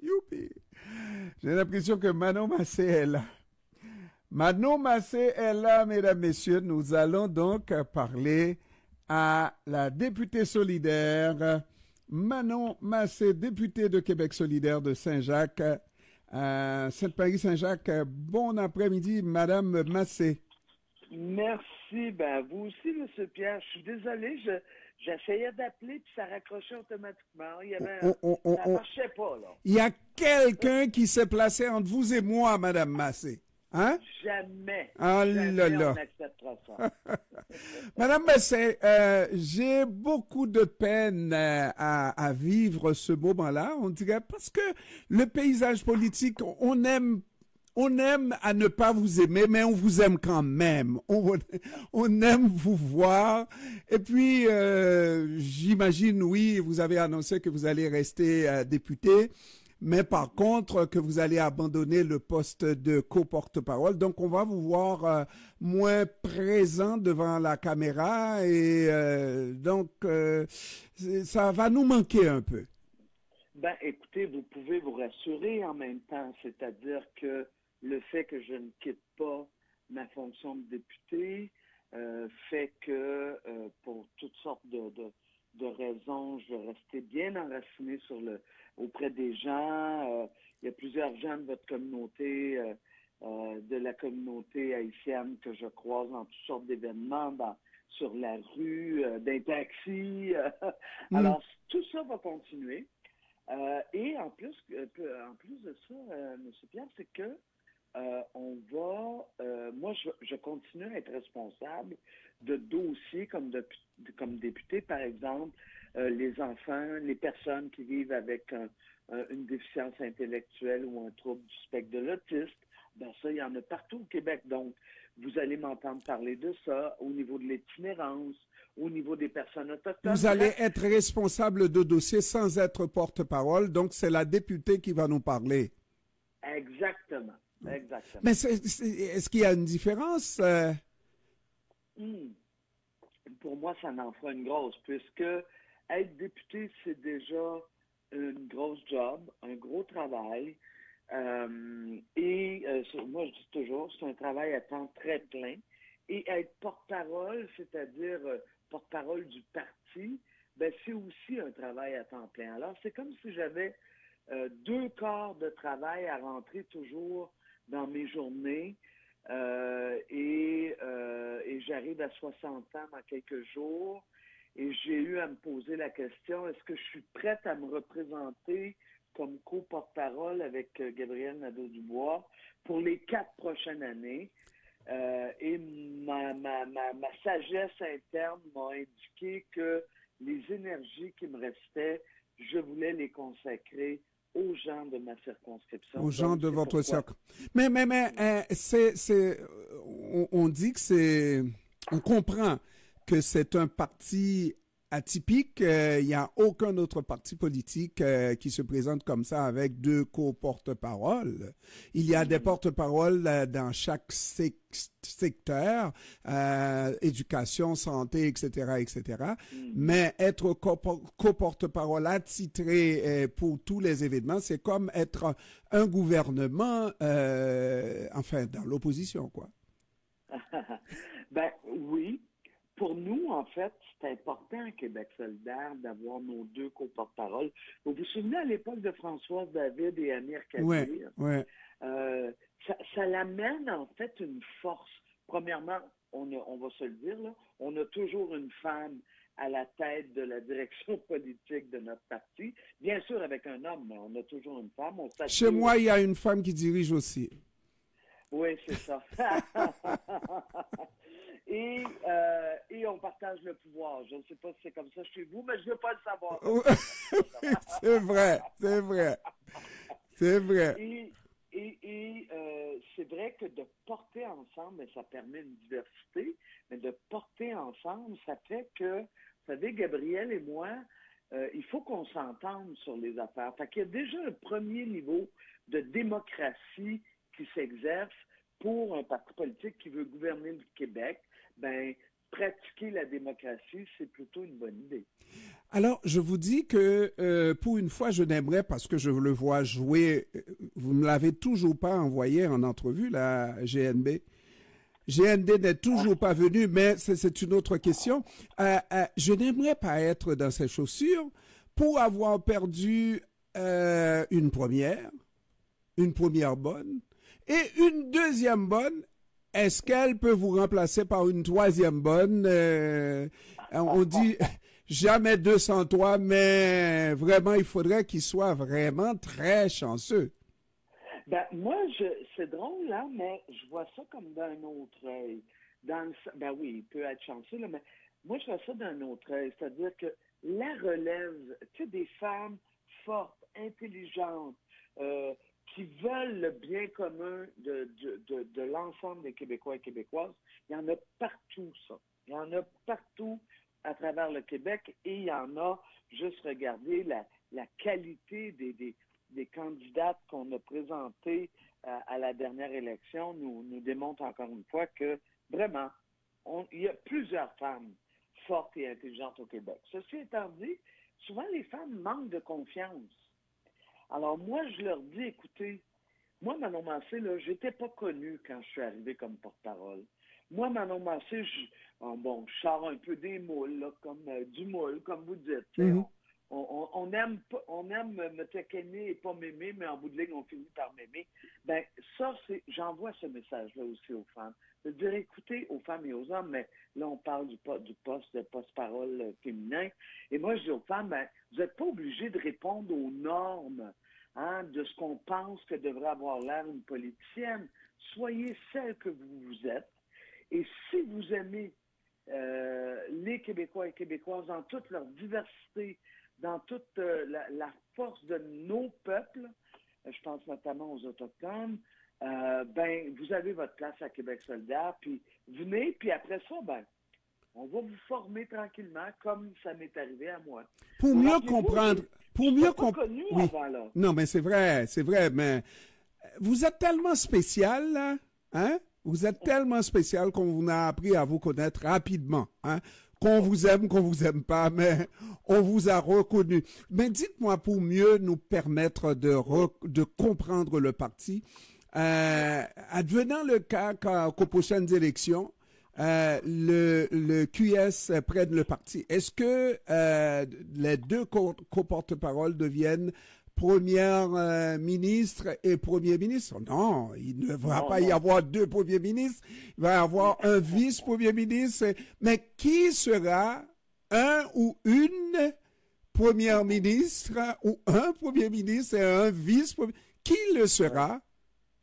Youpi! J'ai l'impression que Manon Massé est là. Manon Massé est là, mesdames, messieurs. Nous allons donc parler à la députée solidaire Manon Massé, députée de Québec solidaire de Saint-Jacques, Sainte-Marie-Saint-Jacques. Bon après-midi, Madame Massé. Merci. Ben, vous aussi, M. Pierre. Je suis désolé, j'essayais d'appeler puis ça raccrochait automatiquement. Ça marchait pas, là. Il y a quelqu'un qui s'est placé entre vous et moi, Madame Massé. Hein? Jamais. Ah Jamais là là. on acceptera ça. Madame Massé, j'ai beaucoup de peine à vivre ce moment-là, on dirait, parce que le paysage politique, on aime à ne pas vous aimer, mais on vous aime quand même. On aime vous voir. Et puis, j'imagine, oui, vous avez annoncé que vous allez rester député, mais par contre, que vous allez abandonner le poste de co-porte-parole. Donc, on va vous voir moins présent devant la caméra et donc, ça va nous manquer un peu. Ben, écoutez, vous pouvez vous rassurer en même temps, c'est-à-dire que le fait que je ne quitte pas ma fonction de député fait que pour toutes sortes de raisons, je vais rester bien enraciné auprès des gens. Il y a plusieurs gens de votre communauté, de la communauté haïtienne que je croise dans toutes sortes d'événements, sur la rue, d'un taxi. Alors, tout ça va continuer. Et en plus de ça, M. Pierre, c'est que moi, je continue à être responsable de dossiers comme député, par exemple, les enfants, les personnes qui vivent avec une déficience intellectuelle ou un trouble du spectre de l'autisme. Ben ça, il y en a partout au Québec. Donc, vous allez m'entendre parler de ça au niveau de l'itinérance, au niveau des personnes autochtones. Vous allez être responsable de dossiers sans être porte-parole, donc c'est la députée qui va nous parler. Exactement. Exactement. Mais est-ce qu'il y a une différence? Pour moi, ça en fera une grosse, puisque être député, c'est déjà une grosse job, un gros travail. Moi, je dis toujours, c'est un travail à temps très plein. Et être porte-parole, c'est-à-dire porte-parole du parti, ben, c'est aussi un travail à temps plein. Alors, c'est comme si j'avais 2 quarts de travail à rentrer toujours dans mes journées et j'arrive à 60 ans dans quelques jours et j'ai eu à me poser la question, est-ce que je suis prête à me représenter comme co-porte-parole avec Gabriel Nadeau-Dubois pour les 4 prochaines années? Et ma sagesse interne m'a indiqué que les énergies qui me restaient, je voulais les consacrer aux gens de ma circonscription. Aux gens de votre circonscription. Mais on dit que on comprend que c'est un parti atypique. Il n'y a aucun autre parti politique qui se présente comme ça avec 2 co-porte-paroles. Il y a des porte-paroles dans chaque secteur, éducation, santé, etc., etc. Mais être co-porte-parole attitré pour tous les événements, c'est comme être un gouvernement, enfin, dans l'opposition, quoi. Ben oui. Pour nous, en fait, c'est important à Québec solidaire d'avoir nos 2 co-porte-paroles. Vous vous souvenez à l'époque de Françoise David et Amir Kadir? Ouais. Ça l'amène en fait une force. Premièrement, on va se le dire, là, on a toujours une femme à la tête de la direction politique de notre parti. Bien sûr avec un homme, mais on a toujours une femme. Chez moi, il y a une femme qui dirige aussi. Oui, c'est ça. Et on partage le pouvoir. Je ne sais pas si c'est comme ça chez vous, mais je ne veux pas le savoir. C'est vrai. C'est vrai. Et c'est vrai que de porter ensemble, ça permet une diversité, mais de porter ensemble, ça fait que, vous savez, Gabriel et moi, il faut qu'on s'entende sur les affaires. Fait qu'il y a déjà un premier niveau de démocratie qui s'exerce pour un parti politique qui veut gouverner le Québec. Ben, pratiquer la démocratie, c'est plutôt une bonne idée. Alors, je vous dis que pour une fois, je n'aimerais, parce que je le vois jouer, vous ne l'avez toujours pas envoyé en entrevue, la GNB. GND n'est toujours pas venu, mais c'est une autre question. Je n'aimerais pas être dans ses chaussures pour avoir perdu une première bonne, et une deuxième bonne. Est-ce qu'elle peut vous remplacer par une troisième bonne? On dit jamais 203, mais vraiment, il faudrait qu'il soit vraiment très chanceux. Ben, moi, c'est drôle, là, mais je vois ça comme d'un autre œil. Ben oui, il peut être chanceux, là, mais moi, je vois ça d'un autre œil. C'est-à-dire que la relève, tu sais, des femmes fortes, intelligentes, qui veulent le bien commun de l'ensemble des Québécois et Québécoises, il y en a partout, ça. Il y en a partout à travers le Québec, et il y en a, juste regarder la qualité des candidates qu'on a présentées à la dernière élection nous démontre encore une fois que vraiment, il y a plusieurs femmes fortes et intelligentes au Québec. Ceci étant dit, souvent les femmes manquent de confiance. Alors moi, je leur dis, écoutez, moi, Manon Massé, là, j'étais pas connue quand je suis arrivée comme porte-parole. Moi, Manon Massé, je sors un peu des moules, là, comme du moule, comme vous dites. Mm-hmm. On aime me taquiner et pas m'aimer, mais en bout de ligne, on finit par m'aimer. Ben, ça, j'envoie ce message-là aussi aux femmes. De dire, écoutez, aux femmes et aux hommes, mais là, on parle du poste de porte-parole féminin. Et moi, je dis aux femmes, ben, vous n'êtes pas obligés de répondre aux normes, de ce qu'on pense que devrait avoir l'air une politicienne. Soyez celle que vous êtes. Et si vous aimez les Québécois et Québécoises dans toute leur diversité, dans toute la force de nos peuples, je pense notamment aux Autochtones, ben vous avez votre place à Québec solidaire, puis venez, puis après ça, ben on va vous former tranquillement, comme ça m'est arrivé à moi. Pour mieux comprendre, oui. Avant, là. Non, mais c'est vrai, mais vous êtes tellement spécial, là, hein? Vous êtes tellement spécial qu'on vous a appris à vous connaître rapidement, hein? Qu'on vous aime pas, mais on vous a reconnu. Mais dites-moi, pour mieux nous permettre de comprendre le parti, advenant le cas qu'aux prochaines élections, le QS prenne le parti, est-ce que les deux co-porte-parole deviennent première ministre et premier ministre? Non, il ne va pas y avoir deux premiers ministres. Il va y avoir un vice-premier ministre. Mais qui sera un ou une première ministre ou un premier ministre et un vice-premier ministre? Qui le sera?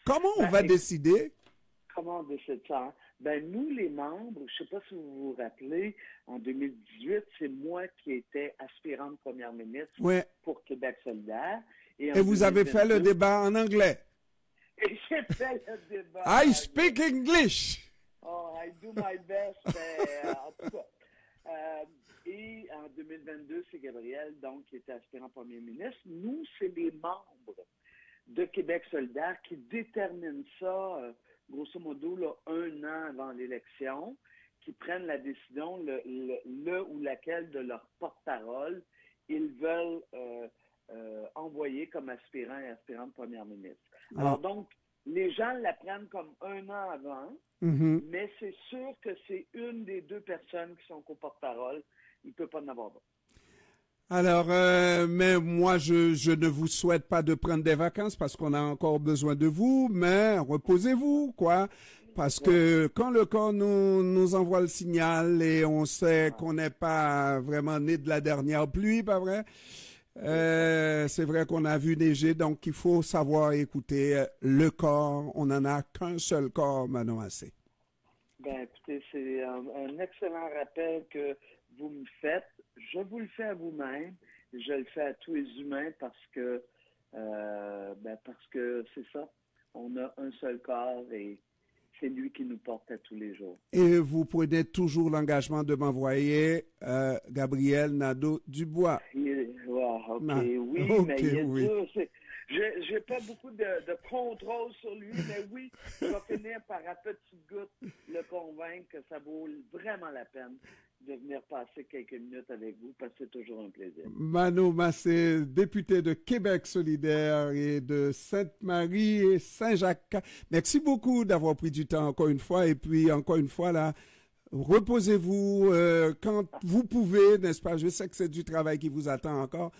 Comment on va décider? Comment on décide ça? Ben, nous, les membres, je ne sais pas si vous vous rappelez, en 2018, c'est moi qui étais aspirante première ministre pour Québec solidaire. Et vous avez fait le débat en anglais. Et j'ai fait le débat. I speak English. Oh, I do my best. En tout cas. Et en 2022, c'est Gabriel, donc, qui était aspirant premier ministre. Nous, c'est les membres de Québec solidaire qui déterminent ça, grosso modo, là, 1 an avant l'élection, qui prennent la décision, le ou laquelle de leur porte-parole ils veulent envoyer comme aspirant et aspirante première ministre. Alors donc, les gens la prennent comme 1 an avant, mais c'est sûr que c'est une des deux personnes qui sont co-porte-parole. Il ne peut pas en avoir d'autres. Alors, mais moi, je ne vous souhaite pas de prendre des vacances parce qu'on a encore besoin de vous, mais reposez-vous, quoi. Parce que quand le corps nous envoie le signal et on sait qu'on n'est pas vraiment né de la dernière pluie, pas vrai? C'est vrai qu'on a vu neiger, donc il faut savoir écouter le corps. On n'en a qu'un seul corps, Manon Massé. Ben, écoutez, c'est un excellent rappel que vous me faites. Je vous le fais à vous-même. Je le fais à tous les humains parce que c'est ça. On a un seul corps et c'est lui qui nous porte à tous les jours. Et vous prenez toujours l'engagement de m'envoyer Gabriel Nadeau-Dubois. Oui, mais il est dur. J'ai pas beaucoup de contrôle sur lui, mais oui, je vais finir par à petites gouttes le convaincre que ça vaut vraiment la peine de venir passer quelques minutes avec vous, parce que c'est toujours un plaisir. Mano Massé, député de Québec solidaire et de Sainte-Marie et Saint-Jacques. Merci beaucoup d'avoir pris du temps encore une fois. Et puis, encore une fois, là, reposez-vous quand vous pouvez, n'est-ce pas? Je sais que c'est du travail qui vous attend encore.